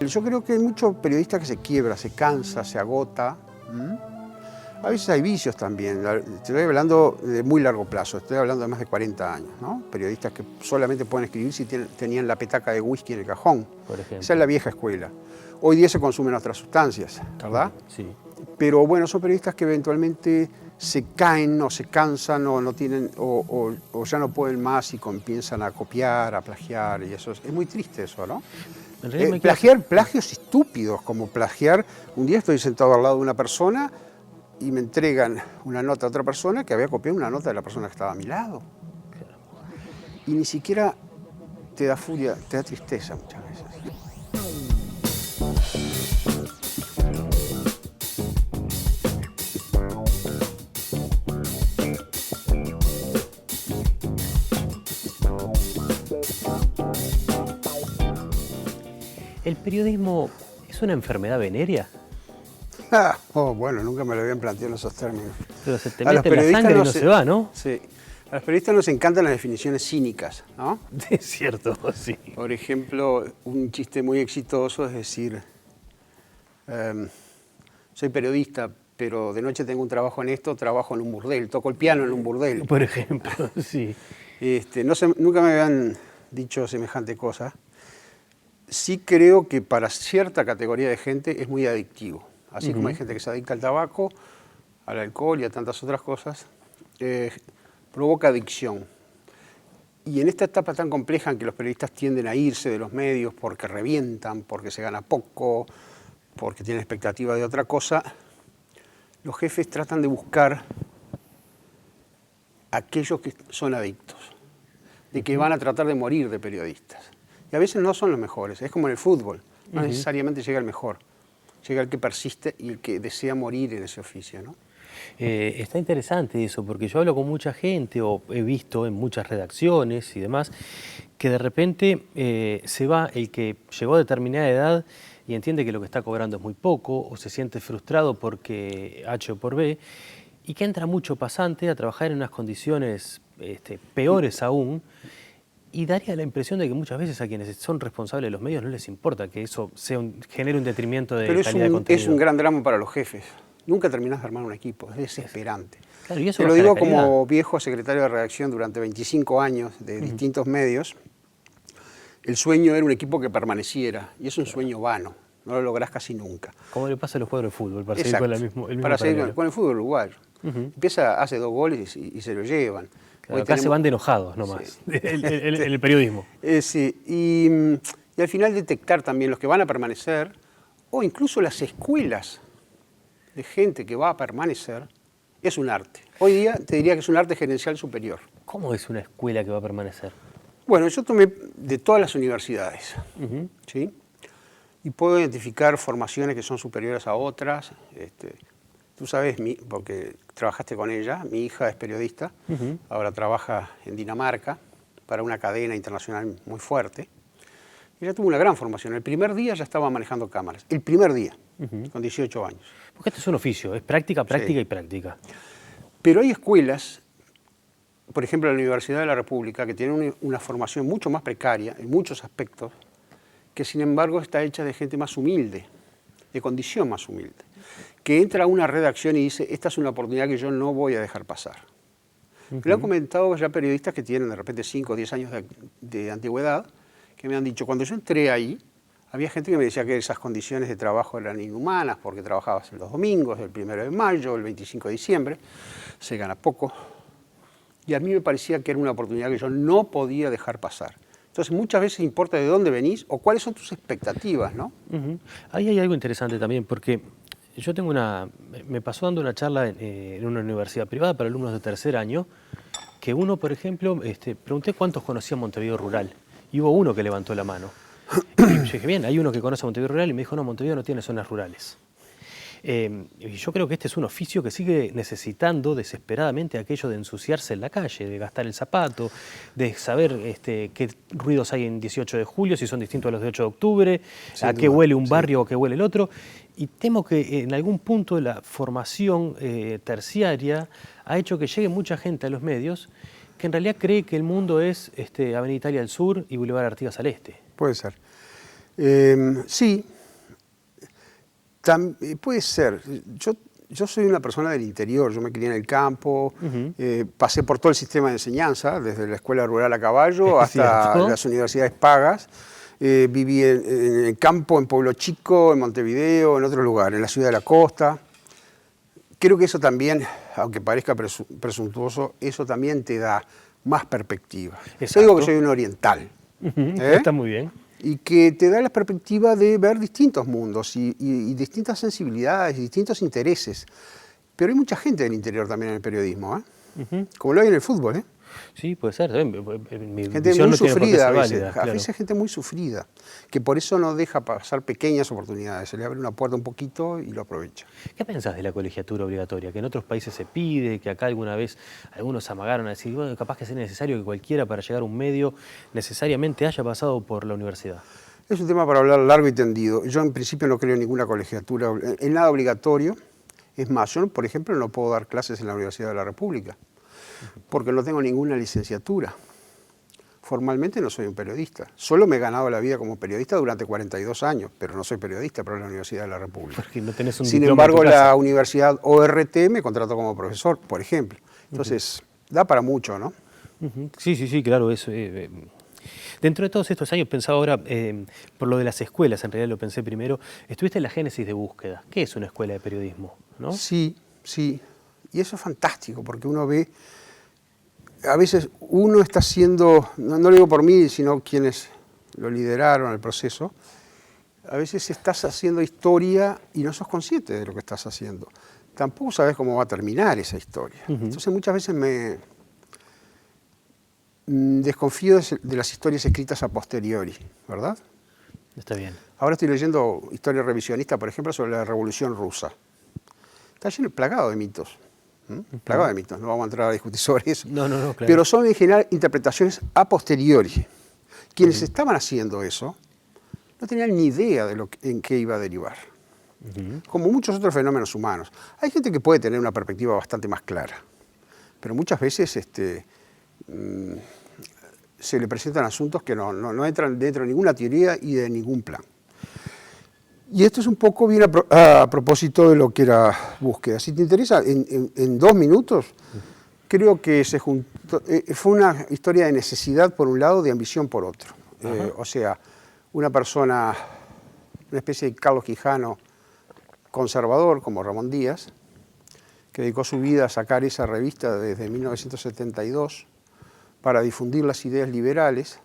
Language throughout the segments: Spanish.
Yo creo que hay muchos periodistas que se quiebra, se cansa, se agota. A veces hay vicios también. Estoy hablando de muy largo plazo, estoy hablando de más de 40 años, ¿no? Periodistas que solamente pueden escribir si tenían la petaca de whisky en el cajón. Por ejemplo. Esa es la vieja escuela. Hoy día se consumen otras sustancias, ¿verdad? Sí. Pero bueno, son periodistas que eventualmente se caen o se cansan o no tienen o ya no pueden más y comienzan a copiar, a plagiar, y eso es muy triste eso, ¿no? Plagios estúpidos, como plagiar. Un día estoy sentado al lado de una persona y me entregan una nota a otra persona que había copiado una nota de la persona que estaba a mi lado. Y ni siquiera te da furia, te da tristeza muchas veces. ¿El periodismo es una enfermedad venérea? Bueno, nunca me lo habían planteado en esos términos. Pero se te mete en la sangre y no se va, ¿no? Sí. A los periodistas nos encantan las definiciones cínicas, ¿no? Es cierto, sí. Por ejemplo, un chiste muy exitoso es decir, soy periodista, pero de noche tengo un trabajo en esto, trabajo en un burdel, toco el piano en un burdel. Por ejemplo, sí. Nunca me habían dicho semejante cosa. Sí creo que para cierta categoría de gente es muy adictivo. Así como hay gente que se adicta al tabaco, al alcohol y a tantas otras cosas, provoca adicción. Y en esta etapa tan compleja en que los periodistas tienden a irse de los medios porque revientan, porque se gana poco, porque tienen expectativa de otra cosa, los jefes tratan de buscar a aquellos que son adictos, de que van a tratar de morir de periodistas. Y a veces no son los mejores, es como en el fútbol, no necesariamente llega el mejor, llega el que persiste y el que desea morir en ese oficio, ¿no? Está interesante eso, porque yo hablo con mucha gente, o he visto en muchas redacciones y demás, que de repente se va el que llegó a determinada edad y entiende que lo que está cobrando es muy poco, o se siente frustrado porque H o por B, y que entra mucho pasante a trabajar en unas condiciones peores aún. Y daría la impresión de que muchas veces a quienes son responsables de los medios no les importa que eso genere un detrimento de calidad de contenido. Pero es un gran drama para los jefes. Nunca terminás de armar un equipo, es desesperante. Claro, y eso te lo digo como viejo secretario de redacción durante 25 años de distintos medios. El sueño era un equipo que permaneciera, y es un sueño vano, no lo lográs casi nunca. Como le pasa a los jugadores de fútbol, para seguir con el mismo para seguir con el fútbol uruguayo. Hace 2 goles y se lo llevan. Claro, acá se van de enojados nomás, sí. el periodismo. Sí, y al final detectar también los que van a permanecer, o incluso las escuelas de gente que va a permanecer, es un arte. Hoy día te diría que es un arte gerencial superior. ¿Cómo es una escuela que va a permanecer? Bueno, yo tomé de todas las universidades, ¿sí? Y puedo identificar formaciones que son superiores a otras. Tú sabes, porque trabajaste con ella, mi hija es periodista, ahora trabaja en Dinamarca para una cadena internacional muy fuerte. Ella tuvo una gran formación. El primer día ya estaba manejando cámaras, el primer día, con 18 años. Porque esto es un oficio, es práctica, práctica y práctica. Pero hay escuelas, por ejemplo la Universidad de la República, que tienen una formación mucho más precaria en muchos aspectos, que sin embargo está hecha de gente más humilde, de condición más humilde, que entra a una redacción y dice, esta es una oportunidad que yo no voy a dejar pasar. Me lo han comentado ya periodistas que tienen de repente 5 o 10 años de antigüedad, que me han dicho, cuando yo entré ahí, había gente que me decía que esas condiciones de trabajo eran inhumanas, porque trabajabas los domingos, el 1 de mayo, el 25 de diciembre, se gana poco. Y a mí me parecía que era una oportunidad que yo no podía dejar pasar. Entonces, muchas veces importa de dónde venís o cuáles son tus expectativas, ¿no? Ahí hay algo interesante también, porque yo tengo me pasó dando una charla en una universidad privada para alumnos de tercer año, que uno, por ejemplo, pregunté cuántos conocían Montevideo Rural, y hubo uno que levantó la mano. Y yo dije, bien, hay uno que conoce Montevideo Rural, y me dijo, no, Montevideo no tiene zonas rurales. Y yo creo que este es un oficio que sigue necesitando desesperadamente aquello de ensuciarse en la calle, de gastar el zapato, de saber qué ruidos hay en 18 de julio, si son distintos a los de 8 de octubre, a qué huele un barrio o a qué huele el otro. Y temo que en algún punto la formación terciaria ha hecho que llegue mucha gente a los medios que en realidad cree que el mundo es Avenida Italia al sur y Boulevard Artigas al este. Puede ser. Sí, puede ser. Yo soy una persona del interior, yo me crié en el campo, pasé por todo el sistema de enseñanza, desde la escuela rural a caballo hasta las universidades pagas. Viví en el campo, en Pueblo Chico, en Montevideo, en otros lugares, en la ciudad de la costa. Creo que eso también, aunque parezca presuntuoso, eso también te da más perspectiva. Yo digo que soy un oriental. Está muy bien. Y que te da la perspectiva de ver distintos mundos y distintas sensibilidades y distintos intereses. Pero hay mucha gente del interior también en el periodismo, como lo hay en el fútbol. Sí, puede ser. Mi gente muy sufrida a veces, válida, claro. A veces gente muy sufrida, que por eso no deja pasar pequeñas oportunidades, se le abre una puerta un poquito y lo aprovecha. ¿Qué pensás de la colegiatura obligatoria? Que en otros países se pide, que acá alguna vez algunos amagaron a decir, bueno, capaz que sea necesario que cualquiera para llegar a un medio necesariamente haya pasado por la universidad. Es un tema para hablar largo y tendido. Yo en principio no creo en ninguna colegiatura, en nada obligatorio. Es más, yo por ejemplo no puedo dar clases en la Universidad de la República, porque no tengo ninguna licenciatura. Formalmente no soy un periodista. Solo me he ganado la vida como periodista durante 42 años, pero no soy periodista para la Universidad de la República. Porque no tenés un Sin diploma embargo, en tu casa. la Universidad ORT me contrató como profesor, por ejemplo. Entonces, da para mucho, ¿no? Sí, claro, eso. Dentro de todos estos años, pensaba ahora, por lo de las escuelas, en realidad lo pensé primero, estuviste en la génesis de búsqueda. ¿Qué es una escuela de periodismo? ¿No? Sí. Y eso es fantástico, porque uno ve, a veces uno está haciendo, no lo digo por mí, sino quienes lo lideraron el proceso, a veces estás haciendo historia y no sos consciente de lo que estás haciendo. Tampoco sabes cómo va a terminar esa historia. Entonces muchas veces me desconfío de las historias escritas a posteriori, ¿verdad? Está bien. Ahora estoy leyendo historia revisionista, por ejemplo, sobre la Revolución Rusa. Está lleno, plagado de mitos. Plagado de mitos, no vamos a entrar a discutir sobre eso. No, claro. Pero son en general interpretaciones a posteriori. Quienes estaban haciendo eso no tenían ni idea de en qué iba a derivar. Como muchos otros fenómenos humanos. Hay gente que puede tener una perspectiva bastante más clara, pero muchas veces se le presentan asuntos que no entran dentro de ninguna teoría y de ningún plan. Y esto es un poco bien a propósito de lo que era búsqueda. Si te interesa, en 2 minutos, creo que fue una historia de necesidad por un lado, de ambición por otro. O sea, una persona, una especie de Carlos Quijano conservador, como Ramón Díaz, que dedicó su vida a sacar esa revista desde 1972 para difundir las ideas liberales,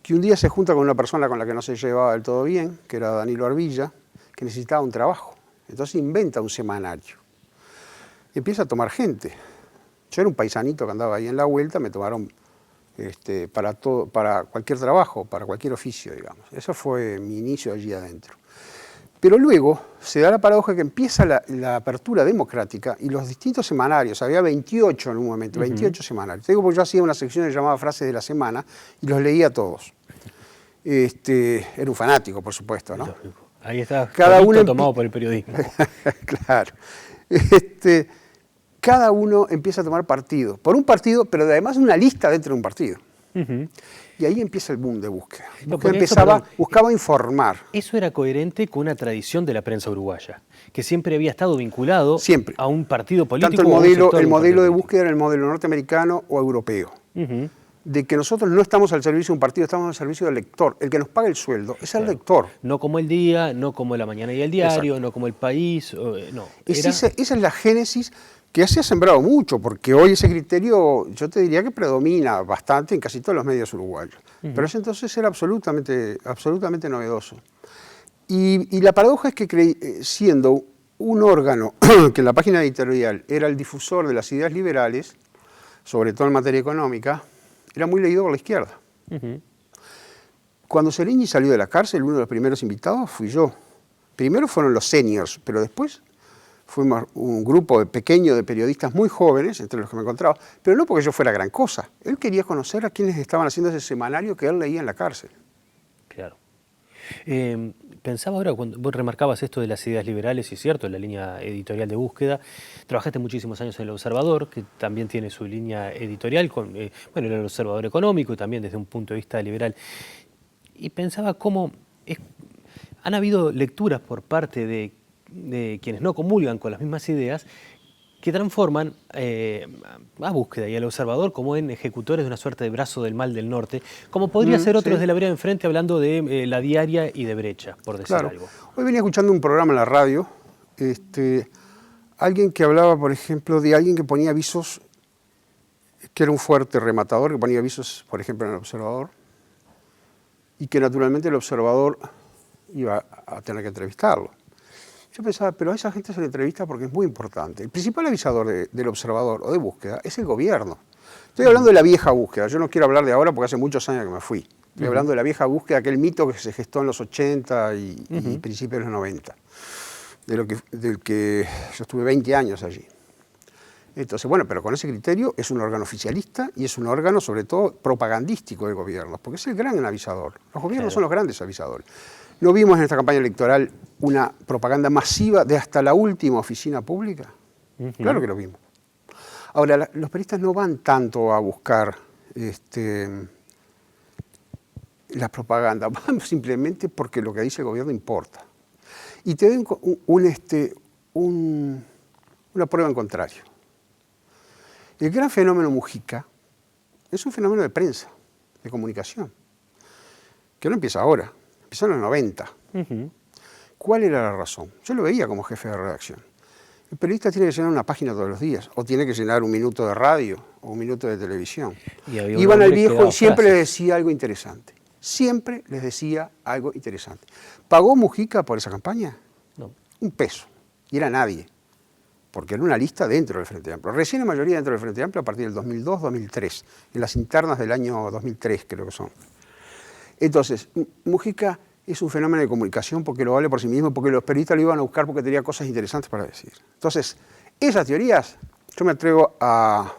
que un día se junta con una persona con la que no se llevaba del todo bien, que era Danilo Arbilla, que necesitaba un trabajo. Entonces inventa un semanario. Y empieza a tomar gente. Yo era un paisanito que andaba ahí en la vuelta, me tomaron para cualquier trabajo, para cualquier oficio, digamos. Eso fue mi inicio allí adentro. Pero luego se da la paradoja que empieza la apertura democrática y los distintos semanarios, había 28 en un momento, 28 semanarios. Te digo porque yo hacía una sección llamada Frases de la Semana y los leía todos. Era un fanático, por supuesto, ¿no? Ahí está, cada uno tomado por el periodismo. Claro. Cada uno empieza a tomar partido, por un partido, pero además una lista dentro de un partido. Y ahí empieza el boom de búsqueda. Buscaba informar. Eso era coherente con una tradición de la prensa uruguaya, que siempre había estado vinculado a un partido político. Tanto el modelo de búsqueda era el modelo norteamericano o europeo. De que nosotros no estamos al servicio de un partido, estamos al servicio del lector. El que nos paga el sueldo es el lector. No como El Día, no como La Mañana y el Diario, Exacto. No como El País. No. Esa es la génesis que se ha sembrado mucho, porque hoy ese criterio, yo te diría que predomina bastante en casi todos los medios uruguayos. Pero ese entonces era absolutamente novedoso. Y la paradoja es que siendo un órgano que en la página editorial era el difusor de las ideas liberales, sobre todo en materia económica, era muy leído por la izquierda. Cuando Seriñi salió de la cárcel, uno de los primeros invitados fui yo. Primero fueron los seniors, pero después fuimos un grupo pequeño de periodistas muy jóvenes, entre los que me encontraba, pero no porque yo fuera gran cosa. Él quería conocer a quienes estaban haciendo ese semanario que él leía en la cárcel. Claro. Pensaba ahora, cuando vos remarcabas esto de las ideas liberales, y cierto, en la línea editorial de búsqueda, trabajaste muchísimos años en El Observador, que también tiene su línea editorial, El Observador económico, y también desde un punto de vista liberal. Y pensaba cómo han habido lecturas por parte de quienes no comulgan con las mismas ideas que transforman a Búsqueda y al Observador como en ejecutores de una suerte de brazo del mal del norte, como podría ser otros de la vereda enfrente hablando de La Diaria y de Brecha, por decir algo. Hoy venía escuchando un programa en la radio, alguien que hablaba, por ejemplo, de alguien que ponía avisos, que era un fuerte rematador, que ponía avisos, por ejemplo, en El Observador, y que naturalmente El Observador iba a tener que entrevistarlo. Yo pensaba, pero a esa gente se le entrevista porque es muy importante. El principal avisador del Observador o de Búsqueda es el gobierno. Estoy hablando de la vieja Búsqueda, yo no quiero hablar de ahora porque hace muchos años que me fui. Estoy hablando de la vieja Búsqueda, aquel mito que se gestó en los 80 y principios de los 90, del que yo estuve 20 años allí. Entonces, bueno, pero con ese criterio es un órgano oficialista y es un órgano, sobre todo, propagandístico del gobierno, porque es el gran avisador. Los gobiernos son los grandes avisadores. ¿No vimos en esta campaña electoral una propaganda masiva de hasta la última oficina pública? Claro que lo vimos. Ahora, los periodistas no van tanto a buscar la propaganda, van simplemente porque lo que dice el gobierno importa. Y te doy una prueba en contrario. El gran fenómeno Mujica es un fenómeno de prensa, de comunicación, que no empieza ahora, empieza en los 90. ¿Cuál era la razón? Yo lo veía como jefe de redacción. El periodista tiene que llenar una página todos los días, o tiene que llenar un minuto de radio, o un minuto de televisión. Iban al viejo y siempre les decía algo interesante. Siempre les decía algo interesante. ¿Pagó Mujica por esa campaña? No. Un peso. Y era nadie. Porque era una lista dentro del Frente Amplio. Recién la mayoría dentro del Frente Amplio a partir del 2002-2003, en las internas del año 2003 creo que son. Entonces, Mujica es un fenómeno de comunicación porque lo vale por sí mismo, porque los periodistas lo iban a buscar porque tenía cosas interesantes para decir. Entonces, esas teorías yo me atrevo a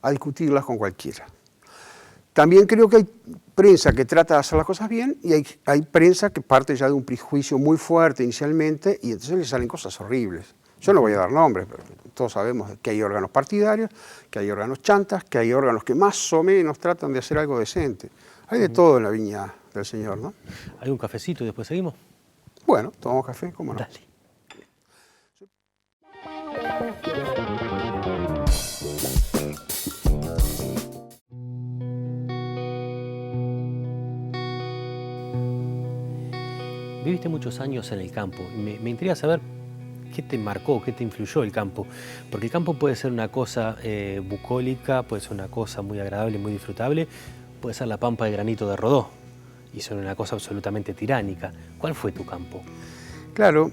discutirlas con cualquiera. También creo que hay prensa que trata de hacer las cosas bien y hay prensa que parte ya de un prejuicio muy fuerte inicialmente y entonces le salen cosas horribles. Yo no voy a dar nombres, pero todos sabemos que hay órganos partidarios, que hay órganos chantas, que hay órganos que más o menos tratan de hacer algo decente. Hay de todo en la viña del Señor, ¿no? ¿Hay un cafecito y después seguimos? Bueno, tomamos café, ¿cómo no? Dale. Viviste muchos años en el campo y me intriga saber qué te marcó, qué te influyó el campo. Porque el campo puede ser una cosa bucólica, puede ser una cosa muy agradable, muy disfrutable, puede ser la pampa de granito de Rodó y ser una cosa absolutamente tiránica. ¿Cuál fue tu campo? Claro,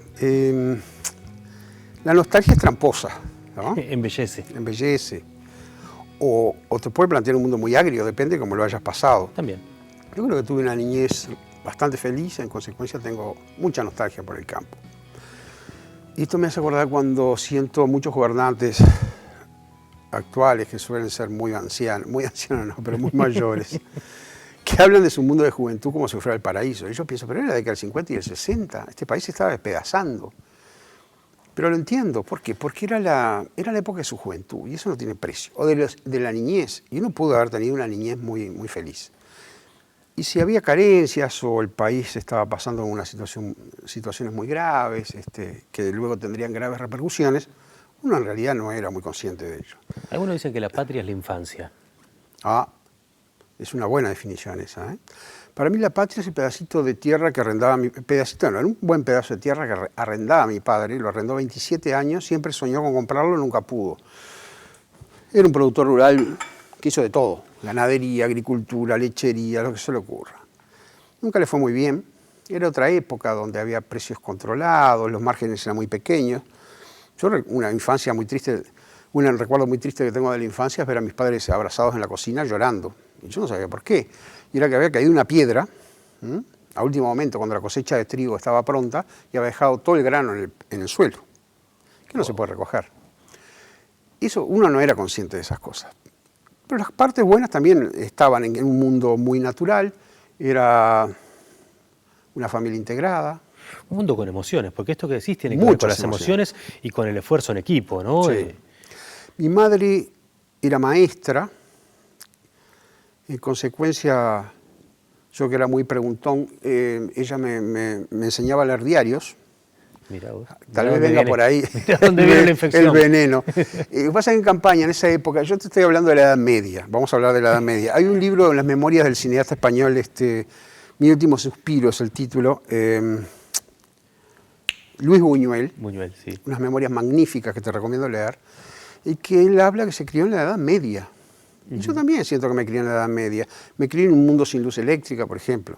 la nostalgia es tramposa, ¿no? Embellece. Embellece. O te puede plantear un mundo muy agrio, depende de cómo lo hayas pasado. También. Yo creo que tuve una niñez bastante feliz, en consecuencia tengo mucha nostalgia por el campo. Y esto me hace acordar cuando siento muchos gobernantes actuales, que suelen ser muy ancianos no, pero muy mayores, que hablan de su mundo de juventud como si fuera el paraíso. Y yo pienso, pero era la década del 50 y el 60, este país se estaba despedazando. Pero lo entiendo, ¿por qué? Porque era la época de su juventud y eso no tiene precio. O de la niñez, y uno pudo haber tenido una niñez muy, muy feliz. Y si había carencias o el país estaba pasando situaciones muy graves, que luego tendrían graves repercusiones, uno en realidad no era muy consciente de ello. Algunos dicen que la patria es la infancia. Ah, es una buena definición esa, ¿eh? Para mí la patria es el pedacito de tierra que arrendaba era un buen pedazo de tierra que arrendaba mi padre, lo arrendó 27 años, siempre soñó con comprarlo, nunca pudo. Era un productor rural que hizo de todo, ganadería, agricultura, lechería, lo que se le ocurra. Nunca le fue muy bien, era otra época donde había precios controlados, los márgenes eran muy pequeños. Yo una infancia muy triste, un recuerdo muy triste que tengo de la infancia es ver a mis padres abrazados en la cocina llorando. Y yo no sabía por qué. Y era que había caído una piedra, a último momento, cuando la cosecha de trigo estaba pronta, y había dejado todo el grano en el suelo, que no se puede recoger. Eso, uno no era consciente de esas cosas. Pero las partes buenas también estaban en un mundo muy natural, era una familia integrada. Un mundo con emociones, porque esto que decís tiene que ver con las emociones y con el esfuerzo en equipo, ¿no? Sí. Mi madre era maestra, en consecuencia Yo que era muy preguntón, ella me enseñaba a leer diarios. Mirá vos. Tal vez venga por ahí Mirá dónde viene la infección. el veneno. Lo que pasa es que en campaña, en esa época, yo te estoy hablando de la Edad Media, vamos a hablar de la Edad Media. Hay un libro en las memorias del cineasta español, Mi último suspiro es el título, Luis Buñuel, Sí. unas memorias magníficas que te recomiendo leer, y que él habla que se crió en la Edad Media. Y yo también siento que me crié en la Edad Media. Me crié en un mundo sin luz eléctrica, por ejemplo.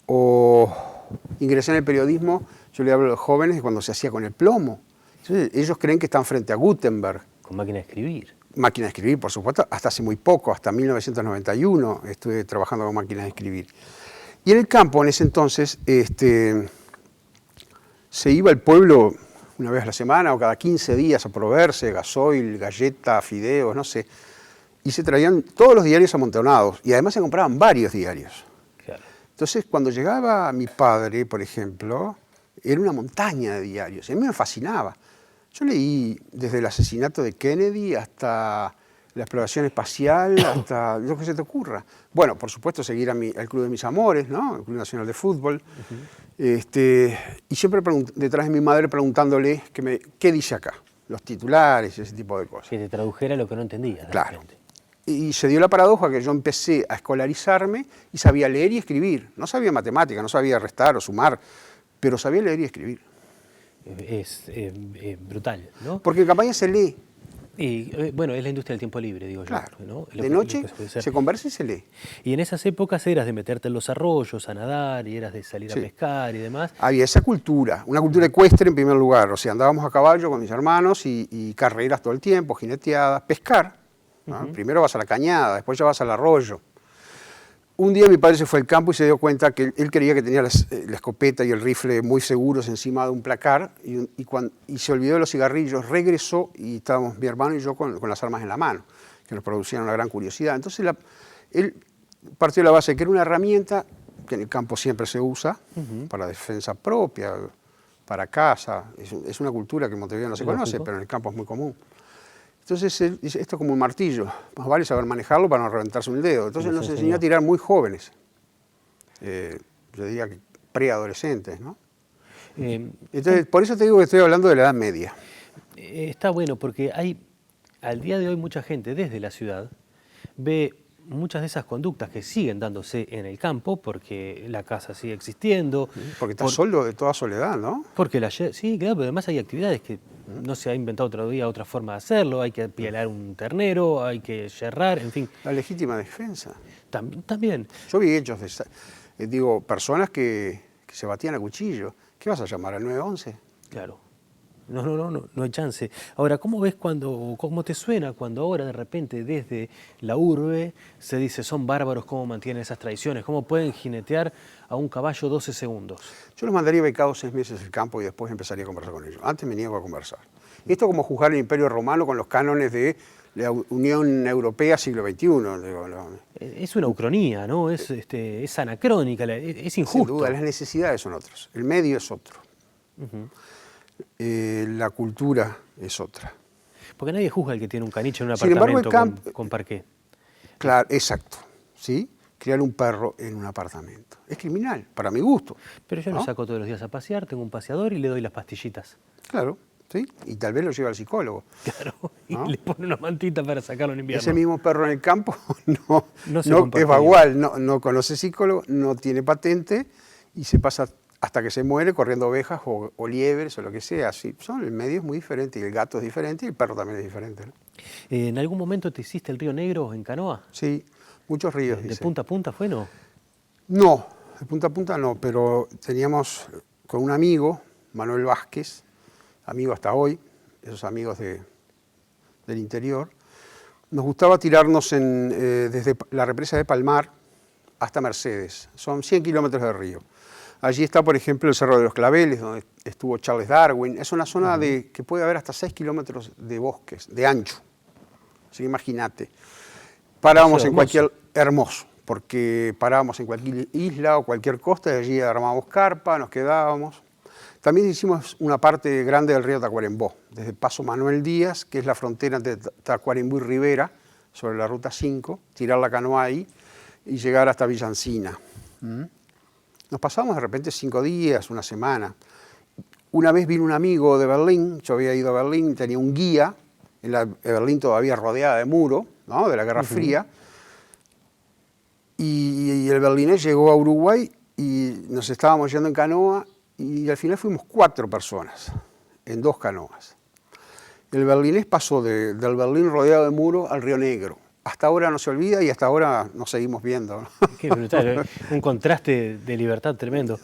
O ingresé en el periodismo, yo le hablo a los jóvenes de cuando se hacía con el plomo. Entonces, ellos creen que están frente a Gutenberg. Con máquina de escribir. Máquina de escribir, por supuesto, hasta hace muy poco, hasta 1991 estuve trabajando con máquinas de escribir. Y en el campo, en ese entonces, se iba al pueblo una vez a la semana o cada 15 días a proveerse gasoil, galletas, fideos, no sé. Y se traían todos los diarios amontonados. Y además se compraban varios diarios. Claro. Entonces, cuando llegaba mi padre, por ejemplo, era una montaña de diarios. Y a mí me fascinaba. Yo leí desde el asesinato de Kennedy hasta la exploración espacial, hasta lo que se te ocurra. Bueno, por supuesto, seguir al Club de Mis Amores, ¿no? El Club Nacional de Fútbol. Y siempre detrás de mi madre preguntándole qué dice acá, los titulares y ese tipo de cosas. Que te tradujera lo que no entendías. Claro. Y se dio la paradoja que yo empecé a escolarizarme y sabía leer y escribir. No sabía matemática, no sabía restar o sumar, pero sabía leer y escribir. Es brutal, ¿no? Porque en campaña se lee. Y bueno, es la industria del tiempo libre, digo Claro. yo, ¿no? De noche se conversa y se lee. Y en esas épocas eras de meterte en los arroyos, a nadar, y eras de salir a pescar y demás. Había esa cultura, una cultura ecuestre en primer lugar. O sea, andábamos a caballo con mis hermanos y carreras todo el tiempo, jineteadas, pescar. ¿no? Primero vas a la cañada, después ya vas al arroyo. Un día mi padre se fue al campo y se dio cuenta que él creía que tenía la escopeta y el rifle muy seguros encima de un placar y se olvidó de los cigarrillos, regresó y estábamos mi hermano y yo con las armas en la mano, que nos producían una gran curiosidad. Entonces él partió de la base que era una herramienta que en el campo siempre se usa para defensa propia, para caza. Es una cultura que en Montevideo no se conoce, pero en el campo es muy común. Entonces él dice, esto es como un martillo, más vale saber manejarlo para no reventarse un dedo. Entonces nos enseñó a tirar muy jóvenes, yo diría que preadolescentes, ¿no? Entonces, por eso te digo que estoy hablando de la Edad Media. Está bueno porque al día de hoy mucha gente desde la ciudad ve muchas de esas conductas que siguen dándose en el campo porque la casa sigue existiendo. Porque está solo de toda soledad, ¿no? Porque sí, claro, pero además hay actividades que no se ha inventado todavía otra forma de hacerlo, hay que pilar un ternero, hay que yerrar, en fin. La legítima defensa. También. Yo vi hechos de, personas que se batían a cuchillo. ¿Qué vas a llamar al 911? Claro. No hay chance. Ahora, ¿cómo te suena cuando ahora de repente desde la urbe se dice son bárbaros cómo mantienen esas tradiciones? ¿Cómo pueden jinetear a un caballo 12 segundos? Yo los mandaría becados 6 meses al campo y después empezaría a conversar con ellos. Antes me niego a conversar. Esto como juzgar el Imperio Romano con los cánones de la Unión Europea siglo XXI. Es una ucronía, ¿no? Es anacrónica, es injusto. Sin duda, las necesidades son otras. El medio es otro. La cultura es otra. Porque nadie juzga al que tiene un caniche en un Sin embargo, apartamento con parqué. Claro, exacto. ¿Sí? Criar un perro en un apartamento. Es criminal, para mi gusto. Pero yo lo saco todos los días a pasear, tengo un paseador y le doy las pastillitas. Claro, ¿sí? Y tal vez lo lleva al psicólogo. Claro, y le pone una mantita para sacarlo en invierno. Ese mismo perro en el campo no es vagual, no conoce psicólogo, no tiene patente y se pasa hasta que se muere corriendo ovejas o liebres o lo que sea. Sí, el medio es muy diferente y el gato es diferente y el perro también es diferente, ¿no? ¿En algún momento te hiciste el Río Negro en canoa? Sí, muchos ríos. ¿De punta a punta fue, no? No, de punta a punta no, pero teníamos con un amigo, Manuel Vázquez, amigo hasta hoy, esos amigos del interior, nos gustaba tirarnos desde la represa de Palmar hasta Mercedes. Son 100 kilómetros de río. Allí está, por ejemplo, el Cerro de los Claveles, donde estuvo Charles Darwin. Es una zona que puede haber hasta 6 kilómetros de bosques, de ancho. Así que imagínate. Parábamos en cualquier... Hermoso, porque parábamos en cualquier isla o cualquier costa y allí armábamos carpa, nos quedábamos. También hicimos una parte grande del río Tacuarembó, desde Paso Manuel Díaz, que es la frontera entre Tacuarembó y Rivera, sobre la Ruta 5, tirar la canoa ahí y llegar hasta Villa Encina. Nos pasamos de repente 5 días, una semana. Una vez vino un amigo de Berlín, yo había ido a Berlín, tenía un guía, Berlín todavía rodeada de muro, ¿no?, de la Guerra Fría, y el berlinés llegó a Uruguay y nos estábamos yendo en canoa y al final fuimos 4 personas en 2 canoas. El berlinés pasó del Berlín rodeado de muro al Río Negro. Hasta ahora no se olvida y hasta ahora nos seguimos viendo, ¿no? Qué brutal, un contraste de libertad tremendo.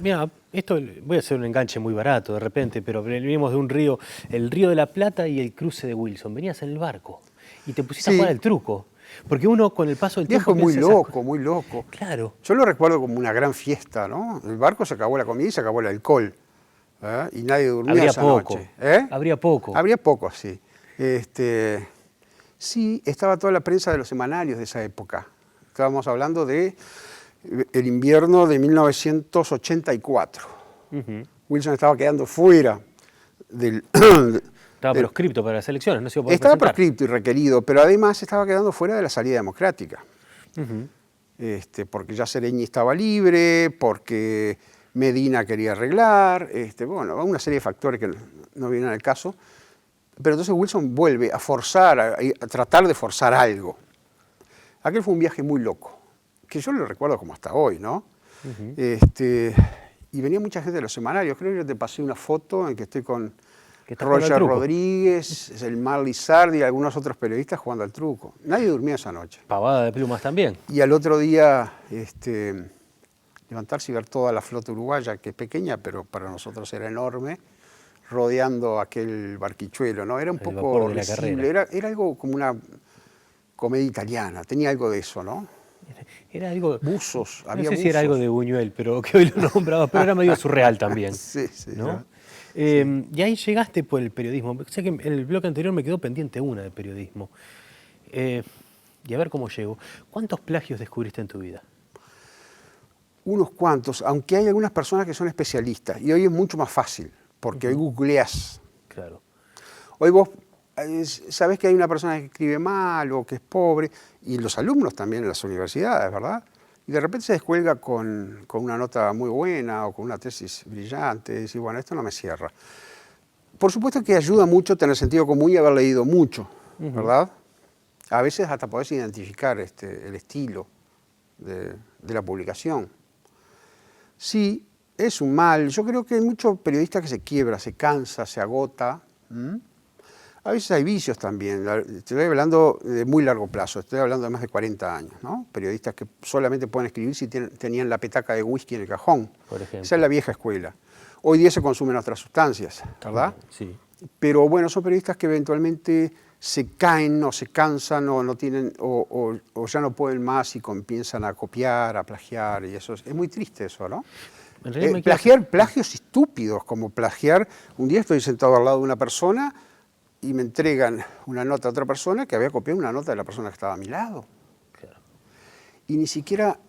Mira, esto voy a hacer un enganche muy barato de repente, pero venimos de un río, el Río de la Plata y el cruce de Wilson. Venías en el barco y te pusiste a jugar el truco. Porque uno con el paso del tiempo... Viejo muy loco, muy loco. Claro. Yo lo recuerdo como una gran fiesta, ¿no? El barco se acabó la comida y se acabó el alcohol. Y nadie durmió esa noche. Habría poco. Habría poco, sí. Sí, estaba toda la prensa de los semanarios de esa época. Estábamos hablando de el invierno de 1984. Wilson estaba quedando fuera del... Estaba proscripto para las elecciones, no se iba a poder Estaba presentar. proscripto y requerido, pero además estaba quedando fuera de la salida democrática. Porque ya Sereñi estaba libre, porque Medina quería arreglar, bueno, una serie de factores que no vienen al caso. Pero entonces Wilson vuelve a forzar, a tratar de forzar algo. Aquel fue un viaje muy loco, que yo lo recuerdo como hasta hoy, ¿no? Y venía mucha gente de los semanarios. Creo que yo te pasé una foto en que estoy con Roger Rodríguez, el Mar Lizardi y algunos otros periodistas jugando al truco. Nadie durmió esa noche. Pavada de plumas también. Y al otro día levantarse y ver toda la flota uruguaya, que es pequeña, pero para nosotros era enorme, rodeando aquel barquichuelo, ¿no? Era un poco risible, era algo como una comedia italiana, tenía algo de eso, ¿no? Era algo... Buzos, no había sé buzos. si era algo de Buñuel, pero que hoy lo nombraba, pero era medio surreal también. Sí, sí. ¿no? Y ahí llegaste por el periodismo. Sé que en el bloque anterior me quedó pendiente una de periodismo. Y a ver cómo llego. ¿Cuántos plagios descubriste en tu vida? Unos cuantos, aunque hay algunas personas que son especialistas, y hoy es mucho más fácil. Porque hoy googleás. Claro. Hoy vos sabés que hay una persona que escribe mal o que es pobre, y los alumnos también en las universidades, ¿verdad? Y de repente se descuelga con una nota muy buena o con una tesis brillante, y decís, bueno, esto no me cierra. Por supuesto que ayuda mucho tener sentido común y haber leído mucho, ¿verdad? A veces hasta podés identificar el estilo de la publicación. Sí. Es un mal. Yo creo que hay muchos periodistas que se quiebra, se cansa, se agota. A veces hay vicios también. Estoy hablando de muy largo plazo, estoy hablando de más de 40 años, ¿no? Periodistas que solamente pueden escribir si tenían la petaca de whisky en el cajón. Por ejemplo. Esa es la vieja escuela. Hoy día se consumen otras sustancias, ¿verdad? Sí. Pero bueno, son periodistas que eventualmente se caen o se cansan o no tienen o ya no pueden más y comienzan a copiar, a plagiar, y eso es muy triste eso, ¿no? Plagios estúpidos, como plagiar. Un día estoy sentado al lado de una persona y me entregan una nota a otra persona que había copiado una nota de la persona que estaba a mi lado. Claro. Y ni siquiera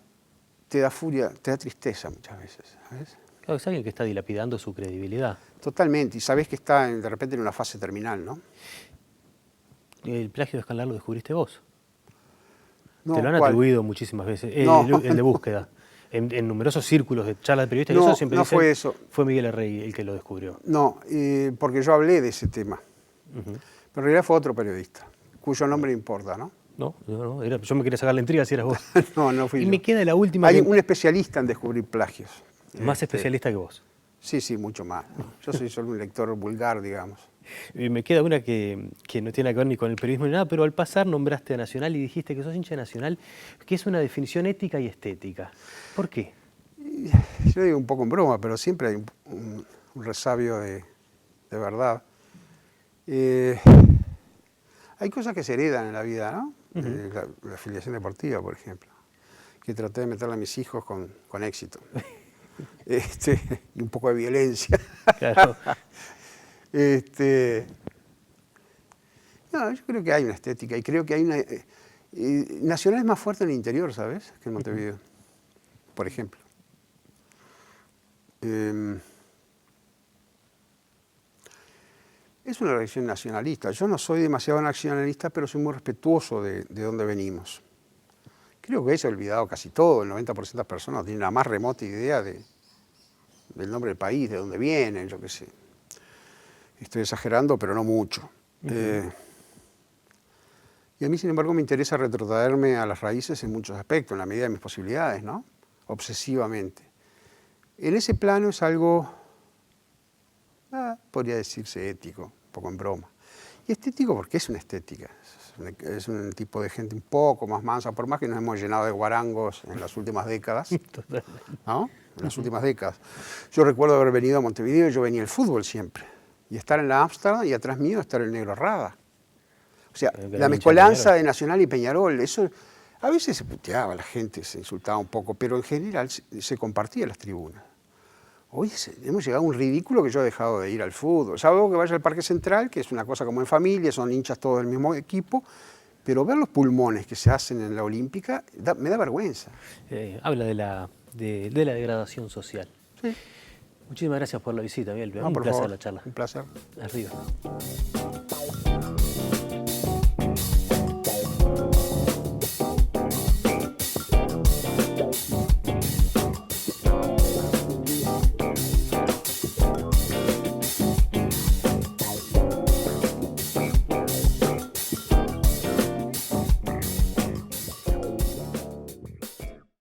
te da furia, te da tristeza muchas veces, ¿sabes? Claro, es alguien que está dilapidando su credibilidad. Totalmente, y sabés que está de repente en una fase terminal, ¿no? ¿El plagio de Escalar lo descubriste vos? No, te lo han atribuido muchísimas veces, No. el de búsqueda. En numerosos círculos de charlas de periodistas, No, eso siempre no dicen, fue eso. Fue Miguel Herrey el que lo descubrió. No, porque yo hablé de ese tema. Pero en realidad fue otro periodista, cuyo nombre importa, ¿no? No, yo me quería sacar la intriga si eras vos. No fui y yo. me queda la última... Hay un especialista en descubrir plagios. Más especialista que vos. Sí, mucho más. Yo soy solo un lector vulgar, digamos. Y me queda una que no tiene que ver ni con el periodismo ni nada, pero al pasar nombraste a Nacional y dijiste que sos hincha de Nacional, que es una definición ética y estética. ¿Por qué? Yo digo un poco en broma, pero siempre hay un resabio de verdad. Hay cosas que se heredan en la vida, ¿no? La afiliación deportiva, por ejemplo, que traté de meterle a mis hijos con éxito. Y un poco de violencia. Claro. No, yo creo que hay una estética y creo que hay una... Nacional es más fuerte en el interior, ¿sabes? Que en Montevideo, por ejemplo. Es una reacción nacionalista. Yo no soy demasiado nacionalista, pero soy muy respetuoso de dónde venimos. Creo que se ha olvidado casi todo, el 90% de las personas no tienen la más remota idea del nombre del país, de dónde vienen, yo qué sé. Estoy exagerando, pero no mucho. Y a mí, sin embargo, me interesa retrotraerme a las raíces en muchos aspectos, en la medida de mis posibilidades, ¿no? Obsesivamente. En ese plano es algo, podría decirse ético, un poco en broma. Y estético porque es una estética, es un tipo de gente un poco más mansa, por más que nos hemos llenado de guarangos en las últimas décadas, ¿no? En las últimas décadas. Yo recuerdo haber venido a Montevideo, yo venía al fútbol siempre, y estar en la Ámsterdam y atrás mío estar el Negro Rada. O sea, la mezcolanza de Nacional y Peñarol, eso a veces se puteaba la gente, se insultaba un poco, pero en general se compartía en las tribunas. Hoy hemos llegado a un ridículo que yo he dejado de ir al fútbol. Salvo que vaya al Parque Central, que es una cosa como en familia, son hinchas todos del mismo equipo, pero ver los pulmones que se hacen en la Olímpica me da vergüenza. Habla de la degradación social. Sí. Muchísimas gracias por la visita, Miguel. No, Un por placer favor, la charla. un placer. Arriba.